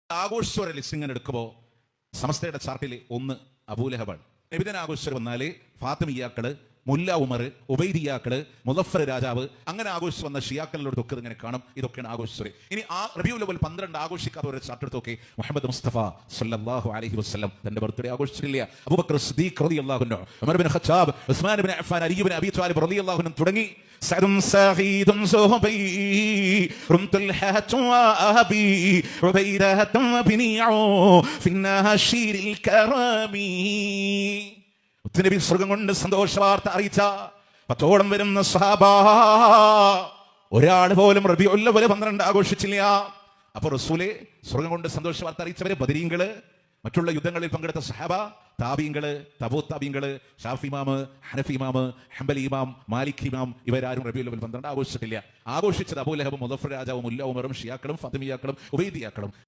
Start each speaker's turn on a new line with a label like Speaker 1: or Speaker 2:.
Speaker 1: ആഘോഷ ലിസ്റ്റ് ഇങ്ങനെ എടുക്കുമ്പോൾ സമസ്തയുടെ ചാർട്ടിൽ 1 അബൂലഹബാണ്. നബിദിന ആഘോഷം വന്നാല് ഫാത്തിമിയാക്കള്, മുല്ല ഉമർ, ഉബൈദിയാക്കള്, മുദഫർ രാജാവ്, അങ്ങനെ ആഘോഷിച്ച് വന്ന ഷിയാക്കളിലൂടെ ഒക്കെ ഇങ്ങനെ കാണും. ഇതൊക്കെയാണ് ആഘോഷിച്ചത്. ഇനി റബീഉൽ അവ്വൽ 12 ആഘോഷിക്കാത്ത ഒരു ചാർട്ട് എടുത്ത് നോക്കി. മുഹമ്മദ് മുസ്തഫ സല്ലല്ലാഹു അലൈഹി വസല്ലം തന്റെ ബർത്ത്ഡേ ആഘോഷിച്ചില്ല. അബൂബക്കർ സിദ്ദീഖ് റളിയല്ലാഹു അൻഹു, ഉമർ ഇബ്നു ഖത്താബ്, ഉസ്മാൻ ഇബ്നു അഫ്ഫാൻ, അലി ഇബ്നു അബീ ത്വാലിബ് റളിയല്ലാഹു അൻഹു തുടങ്ങി സഅദുൻ സഈദുൻ സുഹബി റുംതുൽ ഹഅതു വഅബി ഉബൈദഹതു വബിനിഉ ഫിന്നാശീരിൽ കറമി. നബി സ്വർഗം കൊണ്ട് സന്തോഷ വാർത്ത അറിയിച്ച 10ഓളം വരുന്ന സ്വഹാബ ഒരാൾ പോലും റബീഉൽ അവ്വൽ 12 ആഘോഷിച്ചില്ല. അപ്പോൾ റസൂലെ സ്വർഗം കൊണ്ട് സന്തോഷ വാർത്ത അറിയിച്ചവര് ബദരീങ്ങള്, മറ്റുള്ള യുദ്ധങ്ങളിൽ പങ്കെടുത്ത സഹാബ, താബീങ്ങള്, തബൂ താബീങ്ങള്, ഷാഫി ഇമാം, ഹനഫി ഇമാം, ഹംബലി ഇമാം, മാലിക് ഇമാം, ഇവരാരും റബീഉൽ അവ്വൽ 12 ആഘോഷിച്ചിട്ടില്ല. ആഘോഷിച്ചത് അബൂലഹബും, മുദഫർ രാജാവും, മുല്ല ഉമറും, ഷിയാക്കളും, ഫാത്തിമിയാക്കളും, ഉബൈദിയാക്കളും.